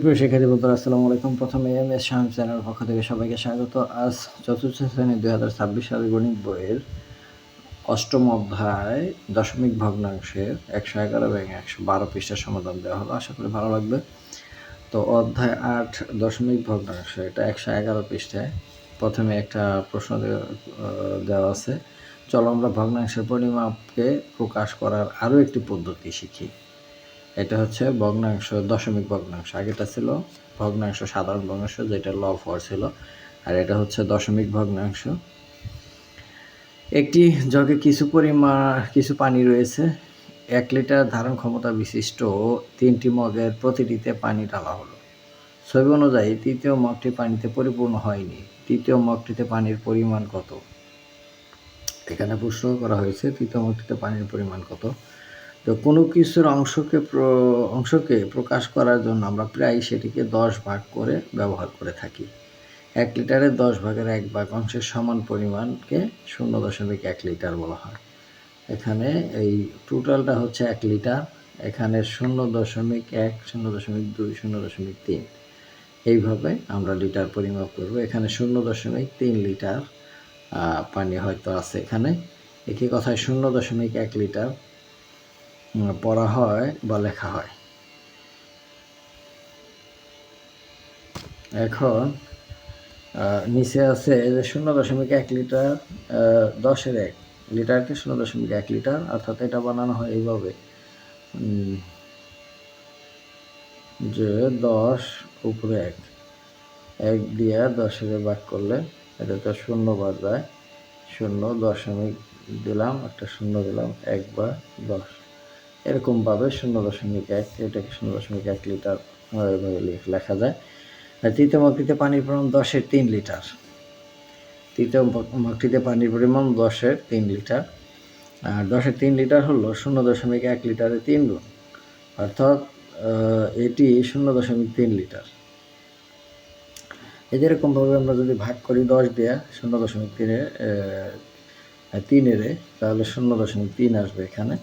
সুপ্রিয় শিক্ষার্থী বন্ধুরা, আসসালামু আলাইকুম। প্রথমে এম.এস. শামীম চ্যানেলের পক্ষ থেকে সবাইকে স্বাগত। আজ চতুর্থ শ্রেণী 2026 সালের গণিত বইয়ের অষ্টম অধ্যায় দশমিক ভগ্নাংশের 111 এবং 112 পৃষ্ঠার সমাধান দেওয়া হলো। আশা করি ভালো লাগবে। তো অধ্যায় 8 দশমিক ভগ্নাংশ, এটা 111 পৃষ্ঠায়। প্রথমে একটা প্রশ্ন দেওয়া আছে, চলো আমরা ভগ্নাংশের পরিমাপকে প্রকাশ করার আরও একটি পদ্ধতি শিখি। এটা হচ্ছে ভগ্নাংশ, দশমিক ভগ্নাংশ। আগেটা ছিল ভগ্নাংশ, সাধারণ ভগ্নাংশ, যেটা লব হওয়ার ছিল, আর এটা হচ্ছে দশমিক ভগ্নাংশ। একটি জগে কিছু পানি রয়েছে। 1 লিটার ধারণ ক্ষমতা বিশিষ্ট 3টি মগের প্রতিটিতে পানি ঢালা হলো। ছবি অনুযায়ী তৃতীয় মগটি পানিতে পরিপূর্ণ হয়নি। তৃতীয় মগটিতে পানির পরিমাণ কত? এখানে প্রশ্ন করা হয়েছে তৃতীয় মগটিতে পানির পরিমাণ কত। তো কোনো কিছুর অংশকে প্রকাশ করার জন্য আমরা প্রায় সেটিকে 10 ভাগ করে ব্যবহার করে থাকি। 1 লিটারের 10 ভাগের 1 ভাগ অংশের সমান পরিমাণকে 0.1 লিটার বলা হয়। এখানে এই টোটালটা হচ্ছে 1 লিটার, এখানে 0.1, 0.2, 0.3 এইভাবে আমরা লিটার পরিমাপ করব। এখানে 0.3 লিটার পানি হয়তো আছে এখানে। একই কথায় 0.1 লিটার পড়া হয় বা লেখা হয়। এখন নিচে আছে যে 0.1 লিটার, 10-এর 1 লিটারকে 0.1 লিটার, অর্থাৎ এটা বানানো হয় এইভাবে যে 10 উপরে 1 দিয়ে 10-এর ভাগ করলে এটা তো 0 বার যায়, 0 দিলাম, একটা 0 দিলাম, 1 বা 10, এরকমভাবে 0.1, এটাকে 0.1 লিটার এভাবে লেখা যায়। আর তৃতীয় মগটিতে পানির পরিমাণ 10-এর 3 লিটার। তৃতীয় মগটিতে পানির পরিমাণ 10-এর 3 লিটার। আর 10-এর 3 লিটার হলো 0.1 লিটারের 3 গুণ, অর্থাৎ এটি 0.3 লিটার। এই যেরকমভাবে আমরা যদি ভাগ করি 10 দিয়ে 0.3-এর, তাহলে 0.3 আসবে এখানে।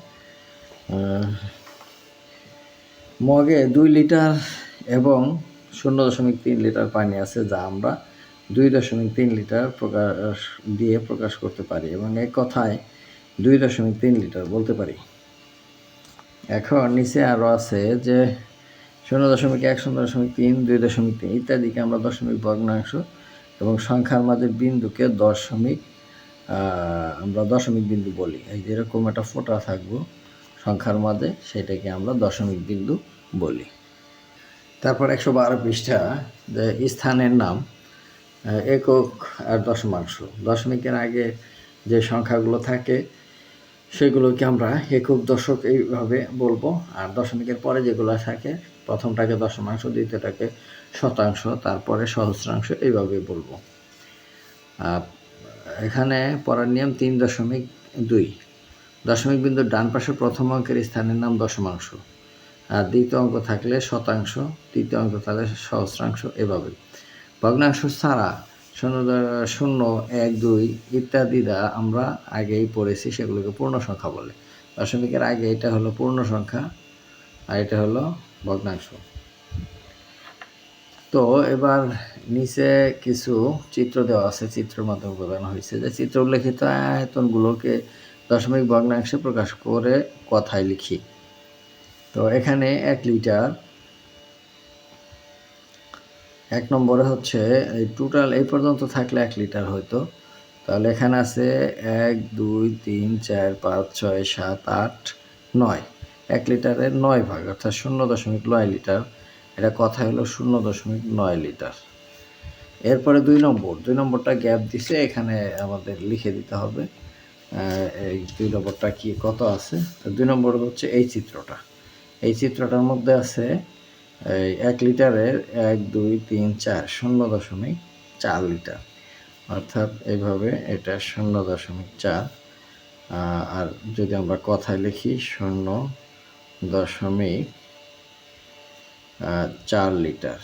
মগে 2 লিটার এবং 0.3 লিটার পানি আছে, যা আমরা 2.3 লিটার প্রকাশ করতে পারি, এবং এক কথায় 2.3 লিটার বলতে পারি। এখন নিচে আরও আছে যে 0.1, 0.3, 2.3 ইত্যাদিকে আমরা দশমিক ভগ্নাংশ এবং সংখ্যার মাঝে বিন্দুকে আমরা দশমিক বিন্দু বলি। এই যেরকম একটা ফোঁটা থাকবো সংখ্যার মাঝে, সেটাকে আমরা দশমিক বিন্দু বলি। তারপর 112 পৃষ্ঠা, যে স্থানের নাম, একক আর দশমাংশ। দশমিকের আগে যে সংখ্যাগুলো থাকে সেগুলোকে আমরা একক, দশক এইভাবে বলবো, আর দশমিকের পরে যেগুলো থাকে প্রথমটাকে দশমাংশ, দ্বিতীয়টাকে শতাংশ, তারপরে সহস্রাংশ, এইভাবে বলবো। এখানে পড়ার নিয়ম 3.2। দশমিক বিন্দুর ডান পাশে প্রথম অঙ্কের স্থানের নাম দশমাংশ, আর দ্বিতীয় অঙ্ক থাকলে শতাংশ, তৃতীয় অঙ্ক থাকলে সহস্রাংশ, এভাবে। ভগ্নাংশ ছাড়া 0, 1, 2 ইত্যাদিরা আমরা আগেই পড়েছি, সেগুলোকে পূর্ণ সংখ্যা বলে। দশমিকের আগে এটা হলো পূর্ণ সংখ্যা, আর এটা হলো ভগ্নাংশ। তো এবার নিচে কিছু চিত্র দেওয়া আছে, চিত্রের মাধ্যমে বোঝানো হয়েছে যে চিত্র উল্লেখিত আয়তনগুলোকে দশমিক ভগ্নাংশে প্রকাশ করে কথায় লিখি। তো এখানে 1 লিটার, 1 নম্বরে হচ্ছে এই টোটাল এই পর্যন্ত থাকলে 1 লিটার হয়তো, তাহলে এখানে আছে 1, 2, 3, 4, 5, 6, 7, 8, 9। 1 লিটারের 9 ভাগ, অর্থাৎ 0.9 লিটার। এটা কথা হলো 0.9 লিটার। এরপরে 2 নম্বরটা গ্যাপ দিছে, এখানে আমাদের লিখে দিতে হবে এই 2 নম্বরটা কি কত আছে। তো 2 নম্বর হচ্ছে এই চিত্রটা। এই চিত্রটার মধ্যে আছে এই 1 লিটারের 1, 2, 3, 4, 0.4 লিটার, অর্থাৎ এইভাবে এটা 0.4। আর যদি আমরা কথায় লিখি 0.4 লিটার,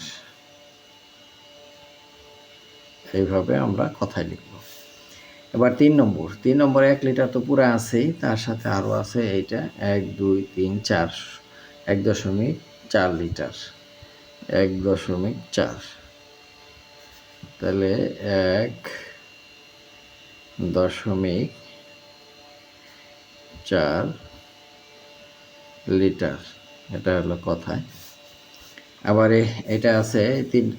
এইভাবে আমরা কথায় লিখব। এবার 3 নম্বরে 1 লিটার তো পুরো আছেই, তার সাথে আরও আছে এইটা 1, 2, 3, 4, 1.4 লিটার। 1.4, তাহলে 1.4 লিটার, এটা হলো কথায়। আবার এটা আছে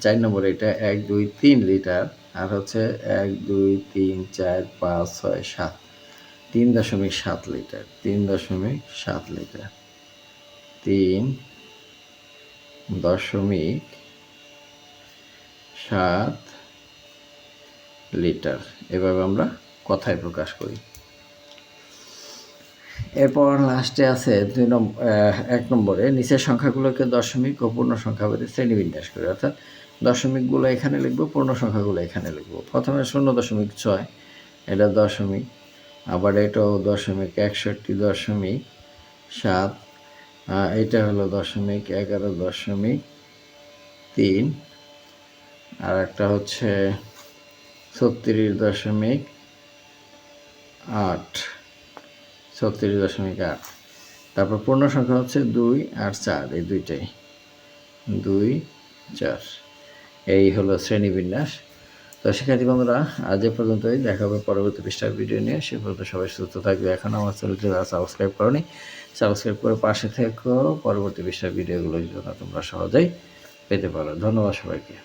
4 নম্বরে, এটা 1 2 3 লিটার, আর হচ্ছে 1 2 3 4 5 6 7, 3.7 লিটার, 3.7 লিটার, 3.7 লিটার, এভাবে আমরা কথায় প্রকাশ করি। এরপর লাস্টে আছে 1 নম্বরে, নিচের সংখ্যাগুলোকে দশমিক ও পূর্ণ সংখ্যা ভেদে শ্রেণীবিন্যাস করে, অর্থাৎ দশমিকগুলো এখানে লিখবো, পূর্ণ সংখ্যাগুলো এখানে লিখবো। প্রথমে 0.6, এটা দশমিক, আবার এটাও দশমিক, 61.7, এটা হলো দশমিক, 11.3, আর একটা হচ্ছে 36.8, 36.8। তারপর পূর্ণ সংখ্যা হচ্ছে 2 আর 4, এই দুইটাই, 2 4। এই হলো শ্রেণীবিন্যাস। তো শিক্ষার্থী বন্ধুরা, আজ এ পর্যন্তই, দেখা হবে পরবর্তী পৃষ্ঠার ভিডিও নিয়ে। সে পর্যন্ত সবাই সুস্থ থাকবে। এখন আমার চ্যানেলটি সাবস্ক্রাইব করনি, সাবস্ক্রাইব করে পাশে থেকো, পরবর্তী পৃষ্ঠার ভিডিওগুলো যেন তোমরা সহজেই পেতে পারো। ধন্যবাদ সবাইকে।